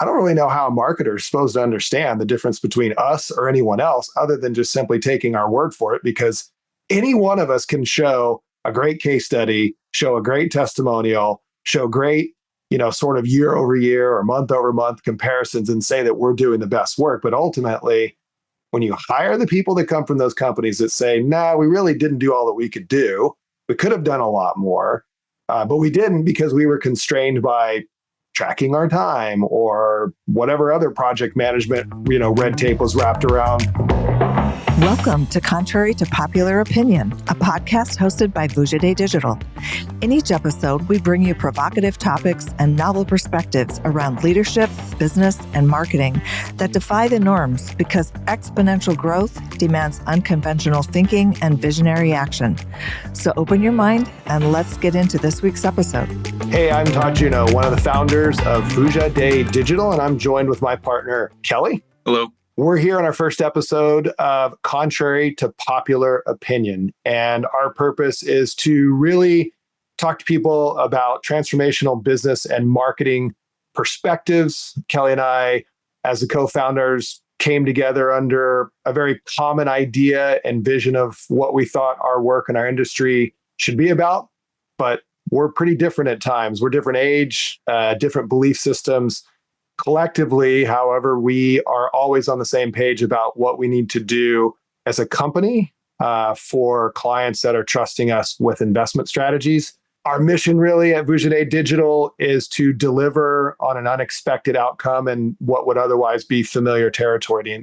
I don't really know how a marketer is supposed to understand the difference between us or anyone else other than just simply taking our word for it, because any one of us can show a great case study, show a great testimonial, show great, sort of year over year or month over month comparisons and say that we're doing the best work. But ultimately, when you hire the people that come from those companies that say, nah, we really didn't do all that we could do, we could have done a lot more, but we didn't because we were constrained by tracking our time or whatever other project management, red tape was wrapped around. Welcome to Contrary to Popular Opinion, a podcast hosted by Vuja Dé Digital. In each episode, we bring you provocative topics and novel perspectives around leadership, business, and marketing that defy the norms because exponential growth demands unconventional thinking and visionary action. So open your mind and let's get into this week's episode. Hey, I'm Todd Juneau, one of the founders of Vuja Dé Digital, and I'm joined with my partner, Kelly. Hello. We're here on our first episode of Contrary to Popular Opinion, and our purpose is to really talk to people about transformational business and marketing perspectives. Kelly and I, as the co-founders, came together under a very common idea and vision of what we thought our work and our industry should be about, but we're pretty different at times. We're different age, different belief systems. Collectively, however, we are always on the same page about what we need to do as a company for clients that are trusting us with investment strategies. Our mission really at Vuja Dé Digital is to deliver on an unexpected outcome and what would otherwise be familiar territory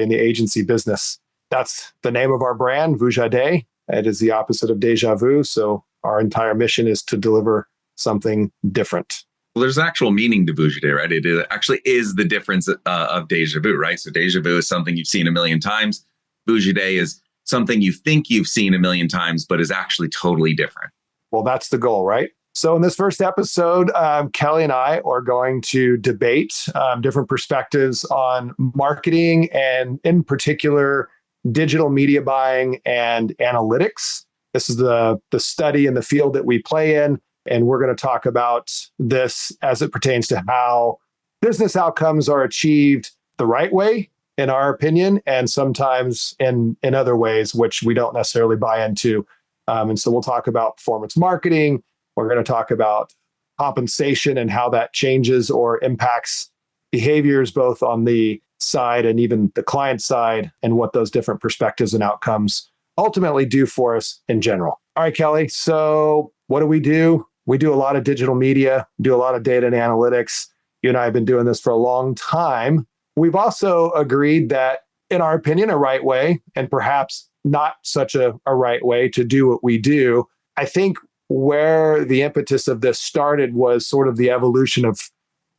in the agency business. That's the name of our brand, Vuja Dé. It is the opposite of déjà vu. So our entire mission is to deliver something different. Well, there's actual meaning to Vuja Dé, right? It actually is the difference of déjà vu, right? So déjà vu is something you've seen a million times. Vuja Dé is something you think you've seen a million times, but is actually totally different. Well, that's the goal, right? So in this first episode, Kelly and I are going to debate different perspectives on marketing and in particular, digital media buying and analytics. This is the study and the field that we play in. And we're going to talk about this as it pertains to how business outcomes are achieved the right way, in our opinion, and sometimes in other ways, which we don't necessarily buy into. And so we'll talk about performance marketing. We're going to talk about compensation and how that changes or impacts behaviors, both on the side and even the client side, and what those different perspectives and outcomes ultimately do for us in general. All right, Kelly. So what do? We do a lot of digital media, do a lot of data and analytics. You and I have been doing this for a long time. We've also agreed that, in our opinion, a right way, and perhaps not such a right way to do what we do. I think where the impetus of this started was sort of the evolution of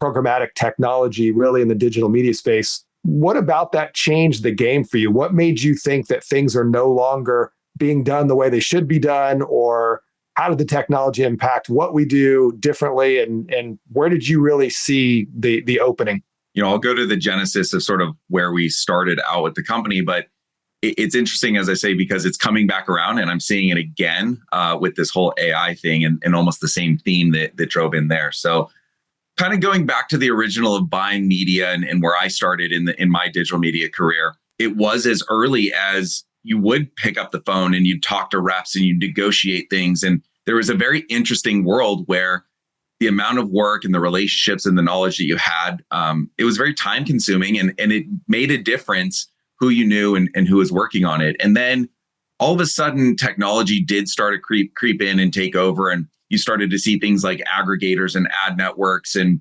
programmatic technology, really in the digital media space. What about that changed the game for you? What made you think that things are no longer being done the way they should be done, or how did the technology impact what we do differently? And where did you really see the opening? I'll go to the genesis of sort of where we started out with the company, but it's interesting, as I say, because it's coming back around and I'm seeing it again with this whole AI thing and almost the same theme that drove in there. So kind of going back to the original of buying media and where I started in my digital media career, it was as early as you would pick up the phone and you'd talk to reps and you'd negotiate things. And there was a very interesting world where the amount of work and the relationships and the knowledge that you had, it was very time consuming and it made a difference who you knew and who was working on it. And then all of a sudden, technology did start to creep in and take over. And you started to see things like aggregators and ad networks. And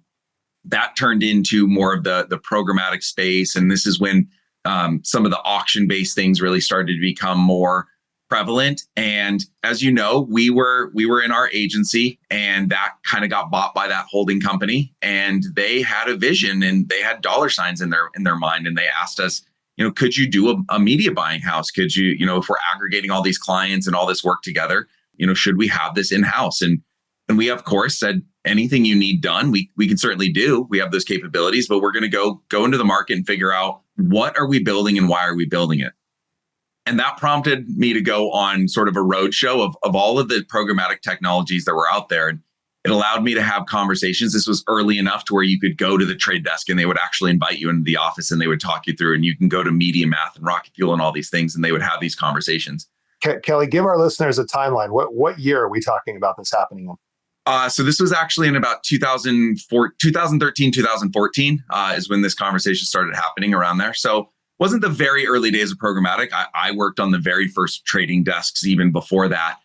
that turned into more of the programmatic space. And this is when some of the auction-based things really started to become more prevalent. And as you know, we were in our agency and that kind of got bought by that holding company. And they had a vision and they had dollar signs in their mind. And they asked us, could you do a media buying house? Could you, if we're aggregating all these clients and all this work together, should we have this in-house? And we, of course, said anything you need done, we can certainly do. We have those capabilities, but we're going to go into the market and figure out what are we building and why are we building it? And that prompted me to go on sort of a roadshow of all of the programmatic technologies that were out there. And It allowed me to have conversations. This was early enough to where you could go to the trade desk and they would actually invite you into the office and they would talk you through, and you can go to Media Math and Rocket Fuel and all these things, and they would have these conversations. Kelly, give our listeners a timeline. What year are we talking about this happening in? So this was actually in about 2013, 2014 is when this conversation started happening around there. So wasn't the very early days of programmatic. I worked on the very first trading desks even before that,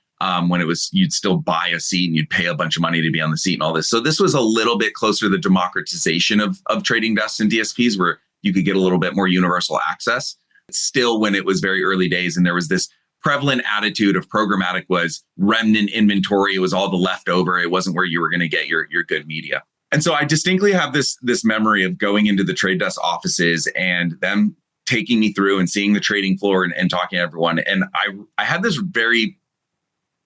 when it was, you'd still buy a seat and you'd pay a bunch of money to be on the seat and all this. So this was a little bit closer to the democratization of trading desks and DSPs, where you could get a little bit more universal access. Still, when it was very early days, and there was this prevalent attitude of programmatic was remnant inventory. It was all the leftover. It wasn't where you were going to get your good media. And so I distinctly have this memory of going into the trade desk offices and them taking me through and seeing the trading floor and talking to everyone. And I had this very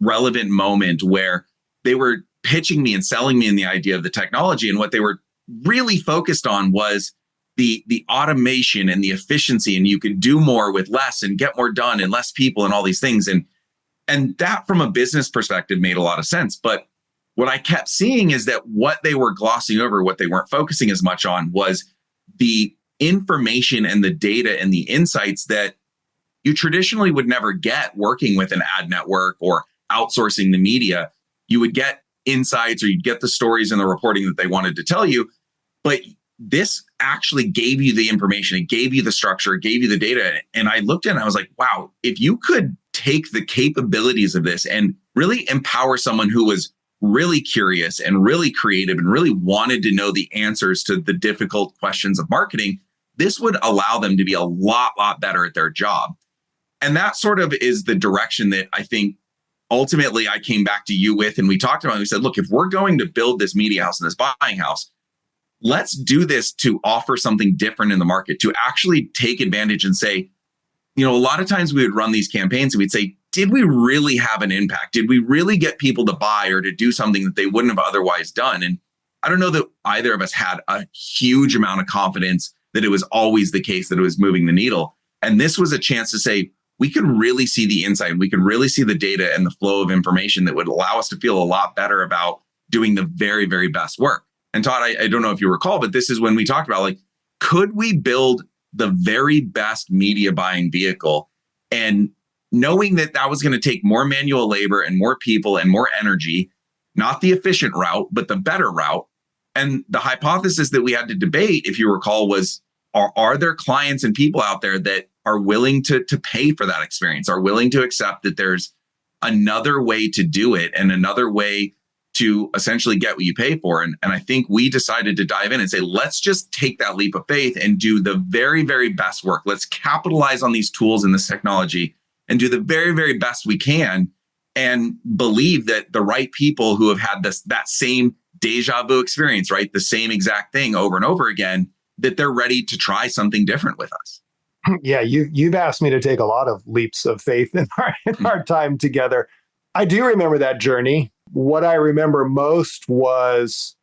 relevant moment where they were pitching me and selling me in the idea of the technology. And what they were really focused on was the automation and the efficiency, and you could do more with less and get more done and less people and all these things. And that from a business perspective made a lot of sense. But what I kept seeing is that what they were glossing over, what they weren't focusing as much on, was the information and the data and the insights that you traditionally would never get working with an ad network or outsourcing the media. You would get insights, or you'd get the stories and the reporting that they wanted to tell you. But this actually gave you the information, it gave you the structure, it gave you the data. And I looked at it and I was like, wow, if you could take the capabilities of this and really empower someone who was really curious and really creative and really wanted to know the answers to the difficult questions of marketing, this would allow them to be a lot better at their job. And that sort of is the direction that I think ultimately I came back to you with. And we talked about it. We said, look, if we're going to build this media house and this buying house, let's do this to offer something different in the market, to actually take advantage and say, a lot of times we would run these campaigns and we'd say, did we really have an impact? Did we really get people to buy or to do something that they wouldn't have otherwise done? And I don't know that either of us had a huge amount of confidence that it was always the case that it was moving the needle. And this was a chance to say, we could really see the insight, we could really see the data and the flow of information that would allow us to feel a lot better about doing the very, very best work. And Todd, I don't know if you recall, but this is when we talked about, could we build the very best media buying vehicle? And knowing that that was going to take more manual labor and more people and more energy, not the efficient route, but the better route. And the hypothesis that we had to debate, if you recall, was, are there clients and people out there that are willing to pay for that experience, are willing to accept that there's another way to do it and another way to essentially get what you pay for? And I think we decided to dive in and say, let's just take that leap of faith and do the very, very best work. Let's capitalize on these tools and this technology and do the very, very best we can, and believe that the right people who have had that same deja vu experience, right? The same exact thing over and over again, that they're ready to try something different with us. Yeah, you've asked me to take a lot of leaps of faith in our time together. I do remember that journey. What I remember most was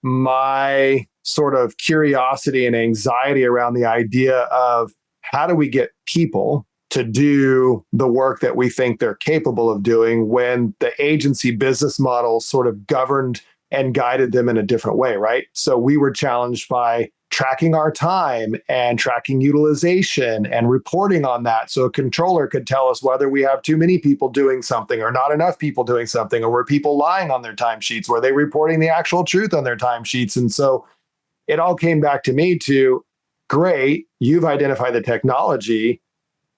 my sort of curiosity and anxiety around the idea of, how do we get people to do the work that we think they're capable of doing when the agency business model sort of governed and guided them in a different way, right? So we were challenged by tracking our time and tracking utilization and reporting on that. So a controller could tell us whether we have too many people doing something or not enough people doing something, or were people lying on their timesheets? Were they reporting the actual truth on their timesheets? And so it all came back to me to, great, you've identified the technology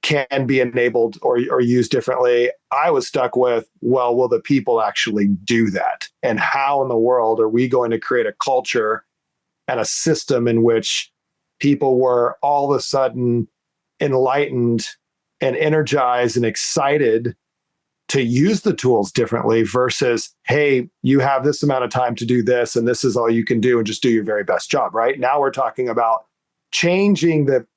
can be enabled or used differently. I was stuck with, well, will the people actually do that? And how in the world are we going to create a culture and a system in which people were all of a sudden enlightened and energized and excited to use the tools differently versus, hey, you have this amount of time to do this and this is all you can do and just do your very best job, right? Now we're talking about changing the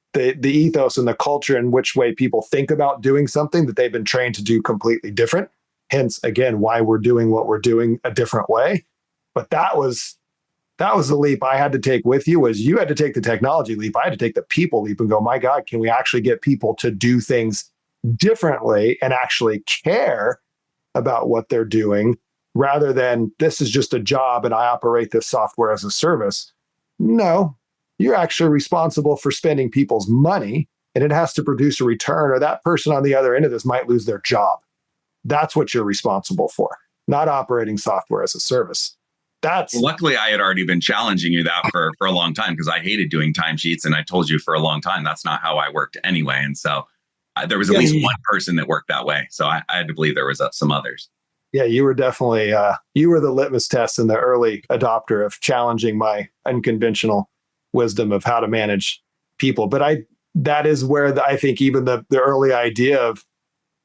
ethos and the culture in which way people think about doing something that they've been trained to do completely different. Hence, again, why we're doing what we're doing a different way. But that was the leap I had to take with you. Was you had to take the technology leap. I had to take the people leap and go, my God, can we actually get people to do things differently and actually care about what they're doing? rather than this is just a job and I operate this software as a service. No, you're actually responsible for spending people's money, and it has to produce a return, or that person on the other end of this might lose their job. That's what you're responsible for, not operating software as a service. Well, luckily, I had already been challenging you that for a long time, because I hated doing timesheets. And I told you for a long time, that's not how I worked anyway. And so there was at least one person that worked that way. So I had to believe there was some others. Yeah, you were definitely, you were the litmus test and the early adopter of challenging my unconventional wisdom of how to manage people. But that is where I think even the early idea of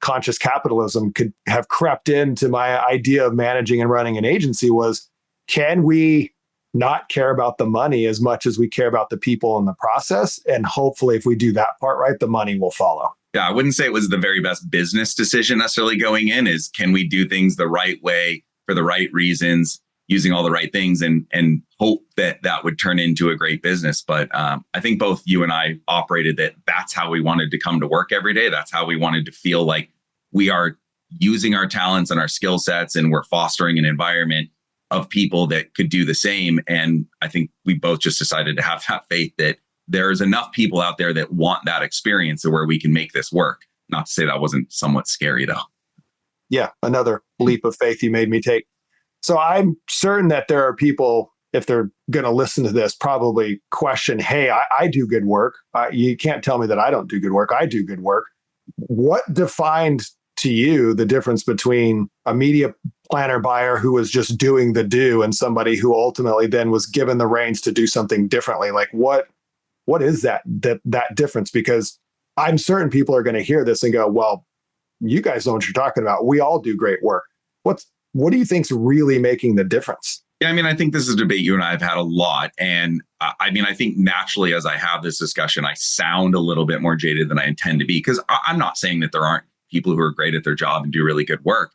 conscious capitalism could have crept into my idea of managing and running an agency was, can we not care about the money as much as we care about the people in the process? And hopefully, if we do that part right, the money will follow. Yeah, I wouldn't say it was the very best business decision necessarily going in. Is can we do things the right way for the right reasons, using all the right things, and hope that would turn into a great business. But I think both you and I operated that's how we wanted to come to work every day. That's how we wanted to feel like we are using our talents and our skill sets, and we're fostering an environment of people that could do the same. And I think we both just decided to have that faith that there's enough people out there that want that experience where we can make this work. Not to say that wasn't somewhat scary though. Yeah, another leap of faith you made me take. So I'm certain that there are people, if they're going to listen to this, probably question, hey, I do good work. You can't tell me that I don't do good work. I do good work. What defined to you the difference between a media planner buyer who was just doing the do and somebody who ultimately then was given the reins to do something differently? Like what is that difference? Because I'm certain people are going to hear this and go, well, you guys know what you're talking about. We all do great work. What do you think's really making the difference? Yeah, I mean, I think this is a debate you and I have had a lot. And I think naturally, as I have this discussion, I sound a little bit more jaded than I intend to be, because I'm not saying that there aren't people who are great at their job and do really good work.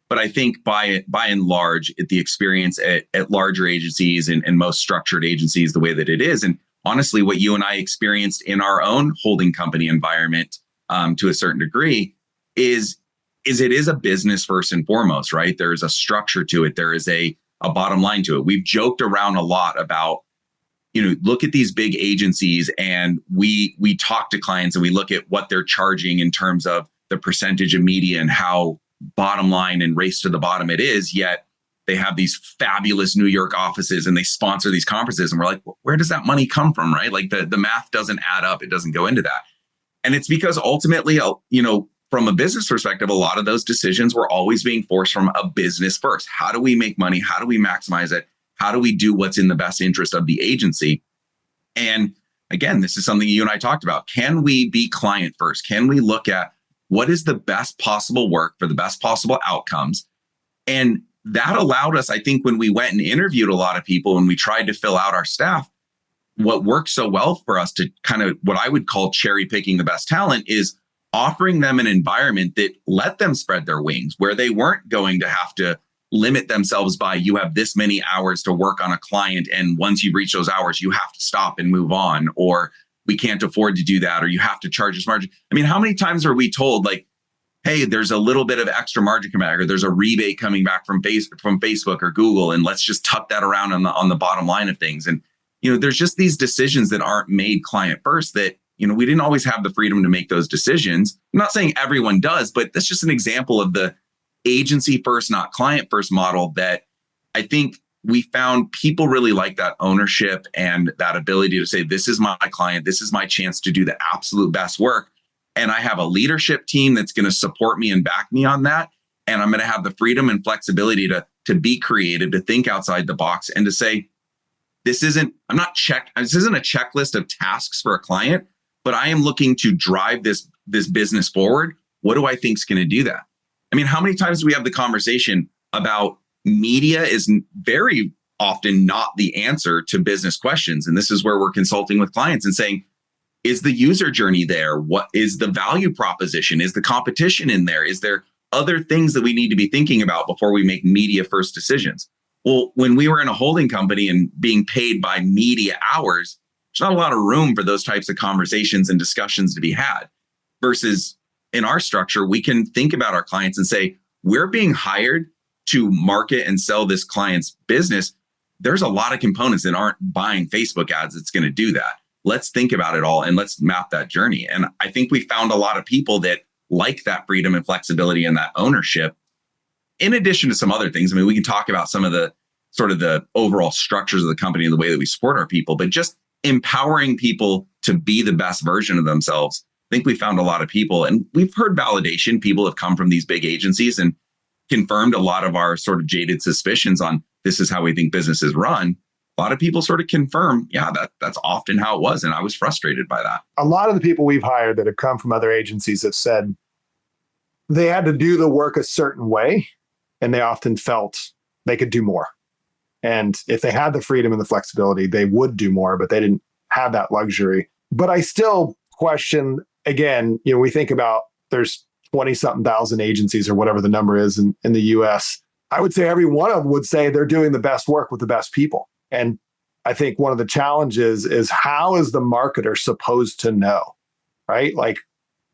But I think by and large, the experience at larger agencies and most structured agencies, the way that it is, and honestly, what you and I experienced in our own holding company environment to a certain degree is it is a business first and foremost, right? There is a structure to it. There is a bottom line to it. We've joked around a lot about, look at these big agencies, and we talk to clients and we look at what they're charging in terms of the percentage of media and how bottom line and race to the bottom it is. Yet they have these fabulous New York offices and they sponsor these conferences. And we're like, where does that money come from, right? Like the math doesn't add up. It doesn't go into that. And it's because ultimately, from a business perspective, a lot of those decisions were always being forced from a business first. How do we make money? How do we maximize it? How do we do what's in the best interest of the agency? And again, this is something you and I talked about. Can we be client first? Can we look at what is the best possible work for the best possible outcomes? And that allowed us, I think, when we went and interviewed a lot of people and we tried to fill out our staff, what worked so well for us to kind of what I would call cherry picking the best talent is offering them an environment that let them spread their wings, where they weren't going to have to limit themselves by, you have this many hours to work on a client, and once you reach those hours, you have to stop and move on, or we can't afford to do that, or you have to charge this margin. I mean, how many times are we told, like, hey, there's a little bit of extra margin coming back, or there's a rebate coming back from Facebook or Google, and let's just tuck that around on the bottom line of things. And there's just these decisions that aren't made client first that we didn't always have the freedom to make those decisions. I'm not saying everyone does, but that's just an example of the agency first, not client first model that I think we found people really like that ownership and that ability to say, this is my client, this is my chance to do the absolute best work. And I have a leadership team that's going to support me and back me on that. And I'm going to have the freedom and flexibility to be creative, to think outside the box, and to say, this isn't a checklist of tasks for a client, but I am looking to drive this business forward. What do I think is going to do that? I mean, how many times do we have the conversation about media is very often not the answer to business questions? And this is where we're consulting with clients and saying, is the user journey there? What is the value proposition? Is the competition in there? Is there other things that we need to be thinking about before we make media first decisions? Well, when we were in a holding company and being paid by media hours, there's not a lot of room for those types of conversations and discussions to be had. Versus in our structure, we can think about our clients and say, we're being hired to market and sell this client's business, there's a lot of components that aren't buying Facebook ads that's going to do that. Let's think about it all and let's map that journey. And I think we found a lot of people that like that freedom and flexibility and that ownership, in addition to some other things. I mean, we can talk about some of the sort of the overall structures of the company and the way that we support our people, but just empowering people to be the best version of themselves. I think we found a lot of people, and we've heard validation. People have come from these big agencies and confirmed a lot of our sort of jaded suspicions on this is how we think business is run. A lot of people sort of confirm, yeah, that's often how it was. And I was frustrated by that. A lot of the people we've hired that have come from other agencies have said they had to do the work a certain way, and they often felt they could do more. And if they had the freedom and the flexibility, they would do more, but they didn't have that luxury. But I still question, again, we think about there's 20-something thousand agencies or whatever the number is in the US. I would say every one of them would say they're doing the best work with the best people. And I think one of the challenges is how is the marketer supposed to know, right? Like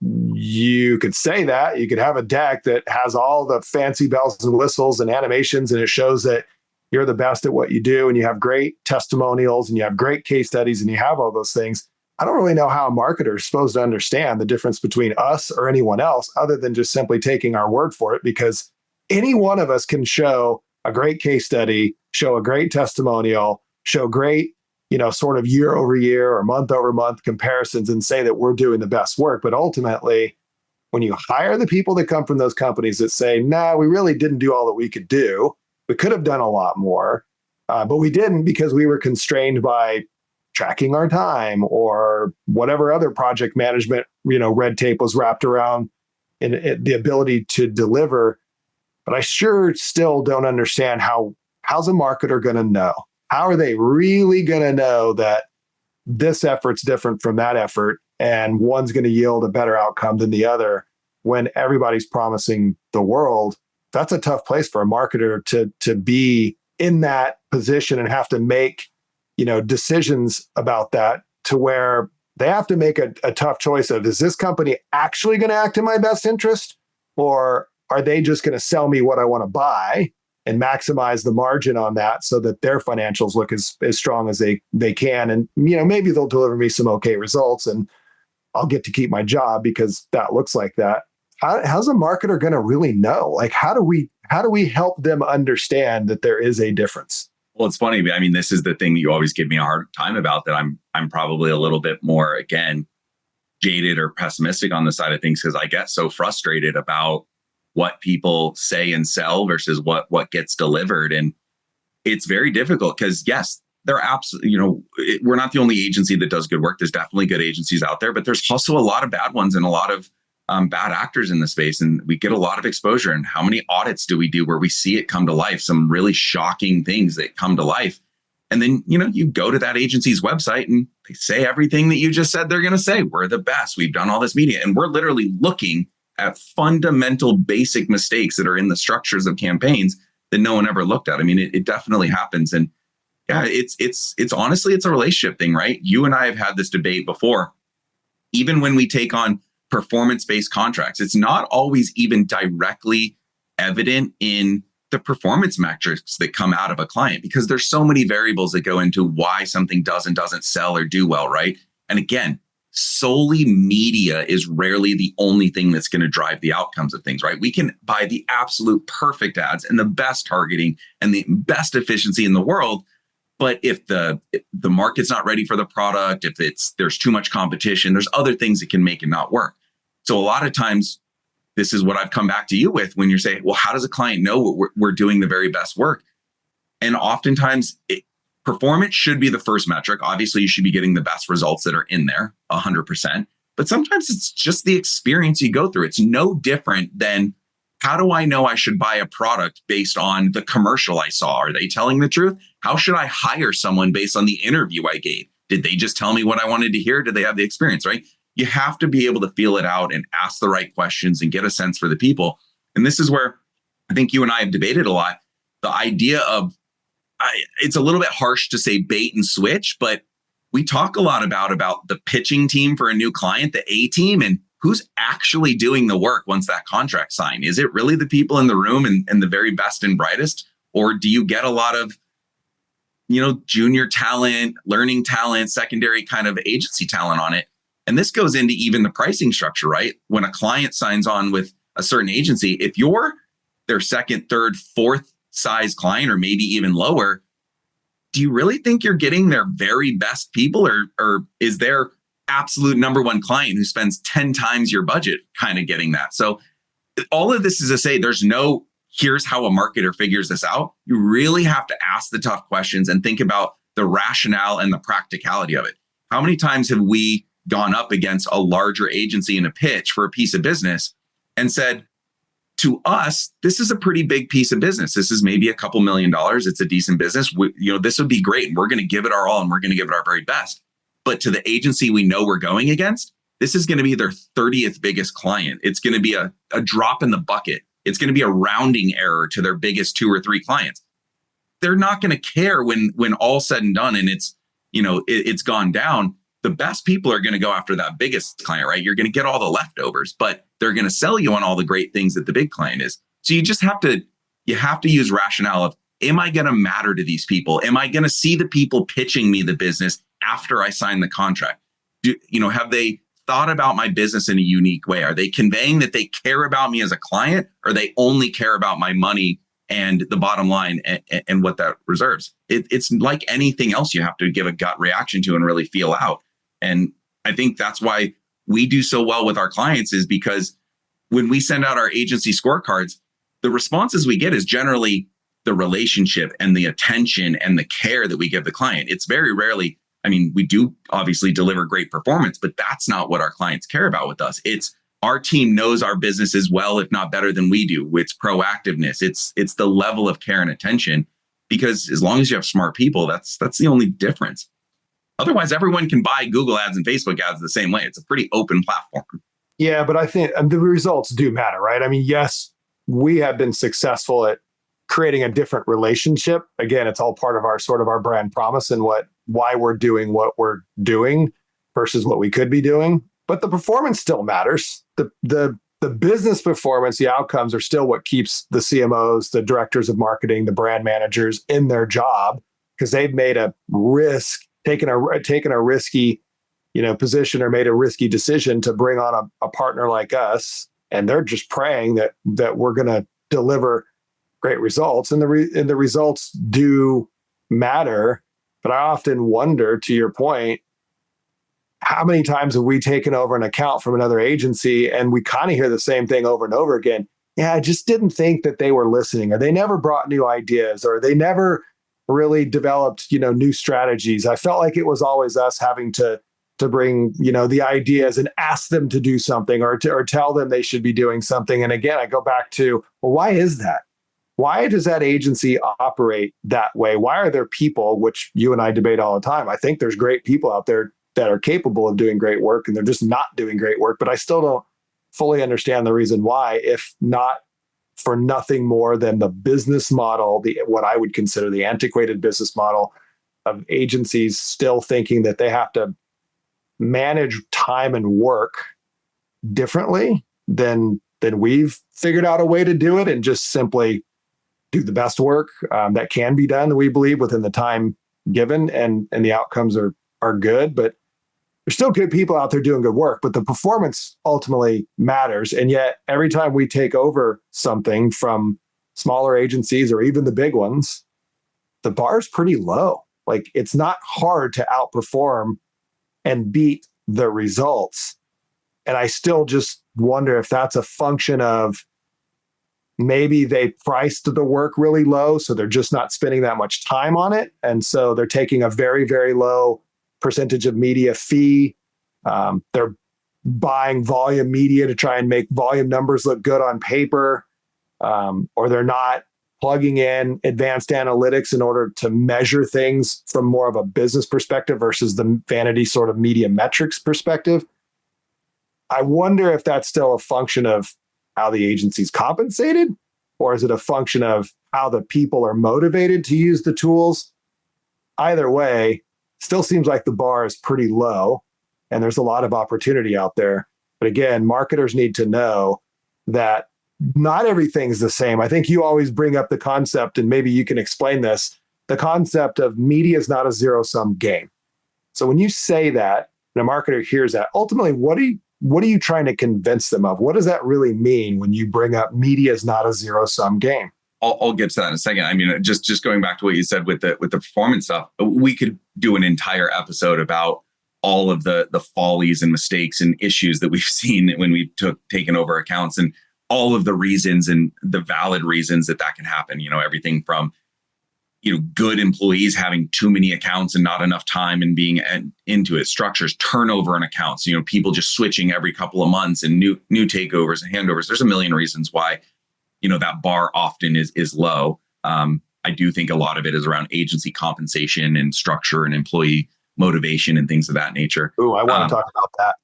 you could say that, you could have a deck that has all the fancy bells and whistles and animations, and it shows that you're the best at what you do, and you have great testimonials, and you have great case studies, and you have all those things. I don't really know how a marketer is supposed to understand the difference between us or anyone else other than just simply taking our word for it, because any one of us can show a great case study, show a great testimonial, show great, sort of year over year or month over month comparisons and say that we're doing the best work. But ultimately, when you hire the people that come from those companies that say, nah, we really didn't do all that we could do, we could have done a lot more, but we didn't because we were constrained by tracking our time or whatever other project management, red tape was wrapped around in the ability to deliver. But I sure still don't understand how's a marketer going to know? How are they really going to know that this effort's different from that effort and one's going to yield a better outcome than the other when everybody's promising the world? That's a tough place for a marketer to be in that position and have to make, decisions about that, to where they have to make a tough choice of, is this company actually going to act in my best interest, or are they just going to sell me what I want to buy and maximize the margin on that so that their financials look as strong as they can? And, maybe they'll deliver me some okay results and I'll get to keep my job because that looks like that. How's a marketer going to really know? Like, how do we help them understand that there is a difference? Well, it's funny. I mean, this is the thing that you always give me a hard time about, that I'm probably a little bit more, again, jaded or pessimistic on the side of things, because I get so frustrated about what people say and sell versus what gets delivered. And it's very difficult because, yes, they're absolutely, we're not the only agency that does good work. There's definitely good agencies out there, but there's also a lot of bad ones and a lot of bad actors in the space. And we get a lot of exposure. And how many audits do we do where we see it come to life? Some really shocking things that come to life. And then, you go to that agency's website and they say everything that you just said they're going to say. We're the best. We've done all this media. And we're literally looking at fundamental basic mistakes that are in the structures of campaigns that no one ever looked at. I mean, it definitely happens. And yeah, it's honestly, it's a relationship thing, right? You and I have had this debate before. Even when we take on performance-based contracts, it's not always even directly evident in the performance metrics that come out of a client, because there's so many variables that go into why something doesn't sell or do well, right? And again, solely media is rarely the only thing that's going to drive the outcomes of things, right? We can buy the absolute perfect ads and the best targeting and the best efficiency in the world, but if the market's not ready for the product, if there's too much competition, there's other things that can make it not work. So a lot of times, this is what I've come back to you with when you're saying, well, how does a client know we're doing the very best work? And oftentimes, performance should be the first metric. Obviously, you should be getting the best results that are in there, 100%. But sometimes it's just the experience you go through. It's no different than, how do I know I should buy a product based on the commercial I saw? Are they telling the truth? How should I hire someone based on the interview I gave? Did they just tell me what I wanted to hear? Did they have the experience, right? You have to be able to feel it out and ask the right questions and get a sense for the people. And this is where I think you and I have debated a lot. The idea of, it's a little bit harsh to say bait and switch, but we talk a lot about the pitching team for a new client, the A team, and who's actually doing the work once that contract's signed? Is it really the people in the room and the very best and brightest? Or do you get a lot of, junior talent, learning talent, secondary kind of agency talent on it? And this goes into even the pricing structure, right? When a client signs on with a certain agency, if you're their second, third, fourth size client, or maybe even lower, do you really think you're getting their very best people, or is their absolute number one client who spends 10 times your budget kind of getting that? So all of this is to say there's no, here's how a marketer figures this out. You really have to ask the tough questions and think about the rationale and the practicality of it. How many times have we gone up against a larger agency in a pitch for a piece of business and said, to us, this is a pretty big piece of business. This is maybe a couple $1 million. It's a decent business. This would be great. And we're going to give it our all and we're going to give it our very best. But to the agency we know we're going against, this is going to be their 30th biggest client. It's going to be a drop in the bucket. It's going to be a rounding error to their biggest 2 or 3 clients. They're not going to care when all's said and done and it's gone down. The best people are going to go after that biggest client, right? You're going to get all the leftovers, but they're going to sell you on all the great things that the big client is. So you just have to use rationale of, am I going to matter to these people? Am I going to see the people pitching me the business after I sign the contract? Have they thought about my business in a unique way? Are they conveying that they care about me as a client, or they only care about my money and the bottom line and what that reserves? It's like anything else you have to give a gut reaction to and really feel out. And I think that's why we do so well with our clients, is because when we send out our agency scorecards, the responses we get is generally the relationship and the attention and the care that we give the client. It's very rarely, we do obviously deliver great performance, but that's not what our clients care about with us. It's our team knows our business as well, if not better than we do. It's proactiveness. It's the level of care and attention, because as long as you have smart people, that's the only difference. Otherwise, everyone can buy Google ads and Facebook ads the same way. It's a pretty open platform. Yeah, but I think the results do matter, right? Yes, we have been successful at creating a different relationship. Again, it's all part of our brand promise and why we're doing what we're doing versus what we could be doing. But the performance still matters. The business performance, the outcomes are still what keeps the CMOs, the directors of marketing, the brand managers in their job, because they've made a risk, taken a risky, position, or made a risky decision to bring on a partner like us, and they're just praying that we're going to deliver great results, and the results do matter. But I often wonder, to your point, how many times have we taken over an account from another agency and we kind of hear the same thing over and over again? Yeah, I just didn't think that they were listening, or they never brought new ideas, or they never really developed, new strategies. I felt like it was always us having to bring, the ideas and ask them to do something, or tell them they should be doing something. And again, I go back to, well, why is that? Why does that agency operate that way? Why are there people, which you and I debate all the time? I think there's great people out there that are capable of doing great work, and they're just not doing great work. But I still don't fully understand the reason why, if not for nothing more than the business model, what I would consider the antiquated business model of agencies still thinking that they have to manage time and work differently than we've figured out a way to do it, and just simply do the best work that can be done, we believe, within the time given, and the outcomes are good. But there's still good people out there doing good work, but the performance ultimately matters. And yet every time we take over something from smaller agencies or even the big ones, the bar is pretty low. Like, it's not hard to outperform and beat the results. And I still just wonder if that's a function of maybe they priced the work really low, so they're just not spending that much time on it. And so they're taking a very, very low percentage of media fee. They're buying volume media to try and make volume numbers look good on paper, or they're not plugging in advanced analytics in order to measure things from more of a business perspective versus the vanity sort of media metrics perspective. I wonder if that's still a function of how the agency's compensated, or is it a function of how the people are motivated to use the tools? Either way, still seems like the bar is pretty low, and there's a lot of opportunity out there. But again, marketers need to know that not everything's the same. I think you always bring up the concept, and maybe you can explain this, the concept of media is not a zero-sum game. So when you say that, and a marketer hears that, ultimately, what are you trying to convince them of? What does that really mean when you bring up media is not a zero-sum game? I'll get to that in a second. I mean, just going back to what you said with the performance stuff, we could do an entire episode about all of the follies and mistakes and issues that we've seen when we've taken over accounts, and all of the reasons and the valid reasons that can happen. Everything from good employees having too many accounts and not enough time and being into it, structures, turnover in accounts, people just switching every couple of months, and new takeovers and handovers. There's a million reasons why that bar often is low. I do think a lot of it is around agency compensation and structure and employee motivation and things of that nature. Ooh, I want to talk about that.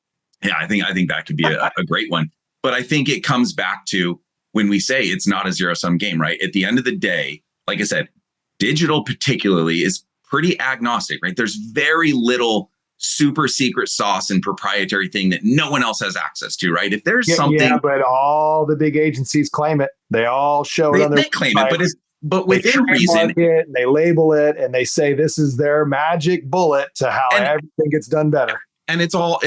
Yeah, I think that could be a great one. But I think it comes back to when we say it's not a zero-sum game, right? At the end of the day, like I said, digital particularly is pretty agnostic, right? There's very little super secret sauce and proprietary thing that no one else has access to, right? If there's something... Yeah, but all the big agencies claim it. They all show it on their They claim it, but within reason... It, and they label it, and they say this is their magic bullet to how everything gets done better. And it's all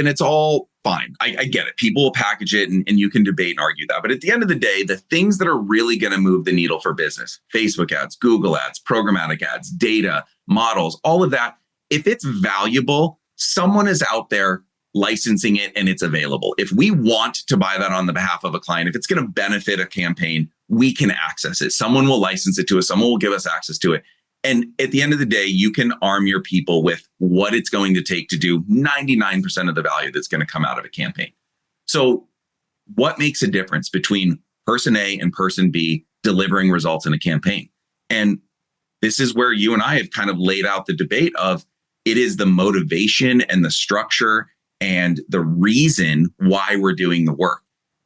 fine. I get it. People will package it, and you can debate and argue that. But at the end of the day, the things that are really going to move the needle for business, Facebook ads, Google ads, programmatic ads, data, models, all of that, if it's valuable, someone is out there licensing it and it's available. If we want to buy that on the behalf of a client, if it's going to benefit a campaign, we can access it. Someone will license it to us. Someone will give us access to it. And at the end of the day, you can arm your people with what it's going to take to do 99% of the value that's going to come out of a campaign. So what makes a difference between person A and person B delivering results in a campaign? And this is where you and I have kind of laid out the debate of it is the motivation and the structure and the reason why we're doing the work.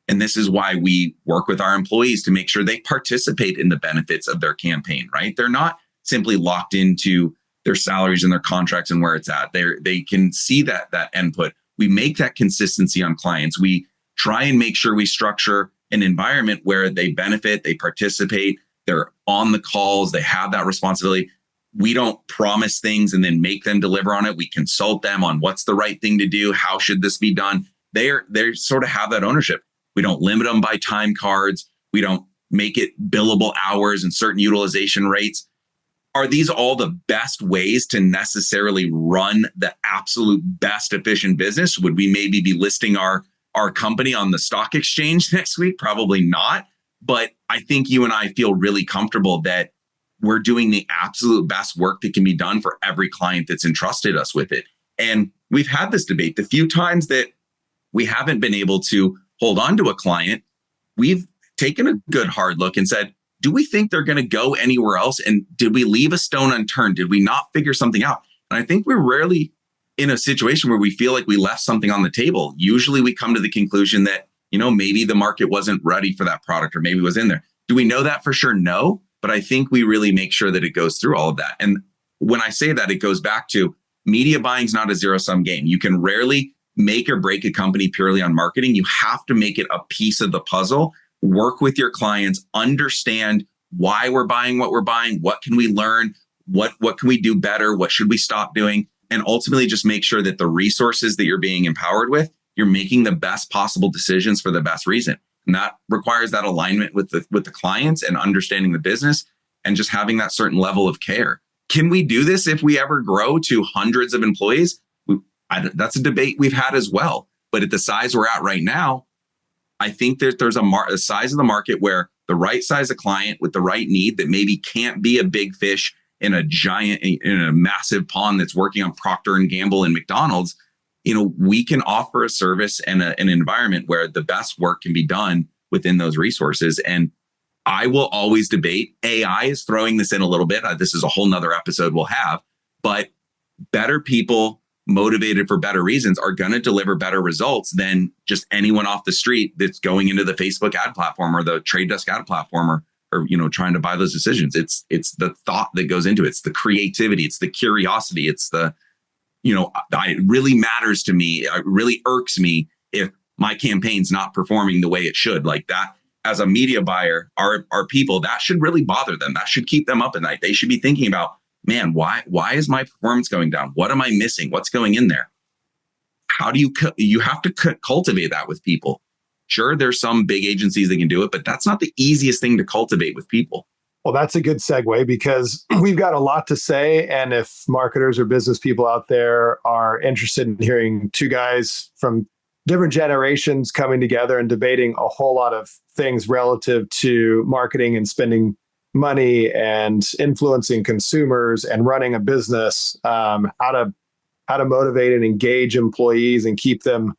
And this is why we work with our employees to make sure they participate in the benefits of their campaign, right? They're not simply locked into their salaries and their contracts and where it's at. They can see that input. We make that consistency on clients. We try and make sure we structure an environment where they benefit, they participate, they're on the calls, they have that responsibility. We don't promise things and then make them deliver on it. We consult them on what's the right thing to do. How should this be done? They sort of have that ownership. We don't limit them by time cards. We don't make it billable hours and certain utilization rates. Are these all the best ways to necessarily run the absolute best efficient business? Would we maybe be listing our company on the stock exchange next week? Probably not. But I think you and I feel really comfortable that we're doing the absolute best work that can be done for every client that's entrusted us with it. And we've had this debate. The few times that we haven't been able to hold on to a client, we've taken a good hard look and said, do we think they're going to go anywhere else? And did we leave a stone unturned? Did we not figure something out? And I think we're rarely in a situation where we feel like we left something on the table. Usually we come to the conclusion that, maybe the market wasn't ready for that product, or maybe it was in there. Do we know that for sure? No. But I think we really make sure that it goes through all of that. And when I say that, it goes back to media buying is not a zero-sum game. You can rarely make or break a company purely on marketing. You have to make it a piece of the puzzle. Work with your clients, understand why we're buying what we're buying, what can we learn, what can we do better, what should we stop doing, and ultimately just make sure that the resources that you're being empowered with, you're making the best possible decisions for the best reason. And that requires that alignment with the clients and understanding the business and just having that certain level of care. Can we do this if we ever grow to hundreds of employees? That's a debate we've had as well. But at the size we're at right now, I think that there's a size of the market where the right size of client with the right need that maybe can't be a big fish in a massive pond that's working on Procter and Gamble and McDonald's. We can offer a service and an environment where the best work can be done within those resources. And I will always debate. AI is throwing this in a little bit. This is a whole nother episode we'll have, but better people motivated for better reasons are going to deliver better results than just anyone off the street that's going into the Facebook ad platform or the Trade Desk ad platform or trying to buy those decisions. It's the thought that goes into it. It's the creativity. It's the curiosity. It's the, it really matters to me. It really irks me if my campaign's not performing the way it should. Like that, as a media buyer, our people, that should really bother them. That should keep them up at night. They should be thinking about, man, why is my performance going down? What am I missing? What's going in there? How do you have to cultivate that with people? Sure, there's some big agencies that can do it, but that's not the easiest thing to cultivate with people. Well, that's a good segue because we've got a lot to say. And if marketers or business people out there are interested in hearing two guys from different generations coming together and debating a whole lot of things relative to marketing and spending money and influencing consumers and running a business, how to motivate and engage employees and keep them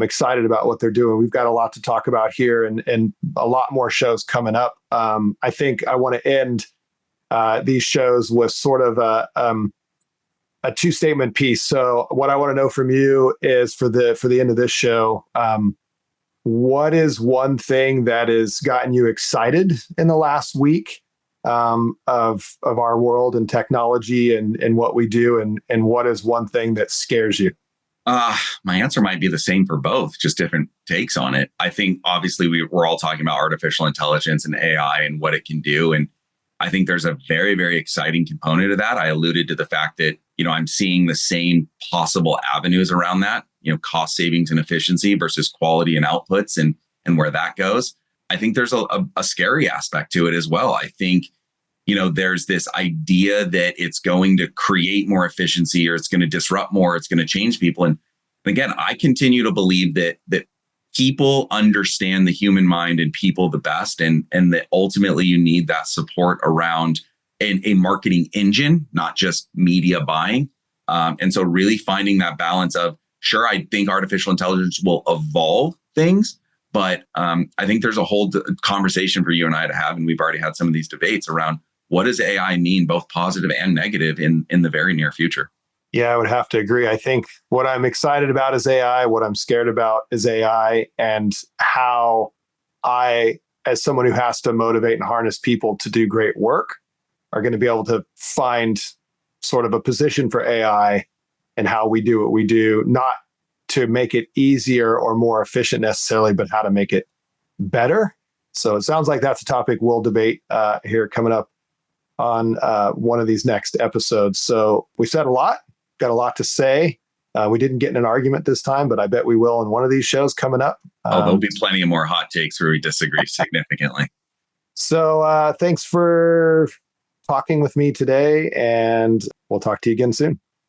excited about what they're doing. We've got a lot to talk about here and a lot more shows coming up. I think I want to end these shows with sort of a two-statement piece. So what I want to know from you is for the end of this show, what is one thing that has gotten you excited in the last week of our world and technology and what we do, and what is one thing that scares you? My answer might be the same for both, just different takes on it. I think obviously we're all talking about artificial intelligence and AI and what it can do. And I think there's a very, very exciting component of that. I alluded to the fact that, I'm seeing the same possible avenues around that, cost savings and efficiency versus quality and outputs and where that goes. I think there's a scary aspect to it as well. I think, there's this idea that it's going to create more efficiency or it's going to disrupt more, it's going to change people. And again, I continue to believe that people understand the human mind and people the best, and that ultimately you need that support around a marketing engine, not just media buying. And so really finding that balance of, sure, I think artificial intelligence will evolve things, but I think there's a whole conversation for you and I to have, and we've already had some of these debates around what does AI mean, both positive and negative in the very near future. Yeah, I would have to agree. I think what I'm excited about is AI. What I'm scared about is AI, and how I, as someone who has to motivate and harness people to do great work, are going to be able to find sort of a position for AI and how we do what we do, not to make it easier or more efficient necessarily, but how to make it better. So it sounds like that's a topic we'll debate here coming up on one of these next episodes. So we said a lot, got a lot to say. We didn't get in an argument this time, but I bet we will in one of these shows coming up. There'll be plenty of more hot takes where we disagree significantly. So thanks for talking with me today, and we'll talk to you again soon.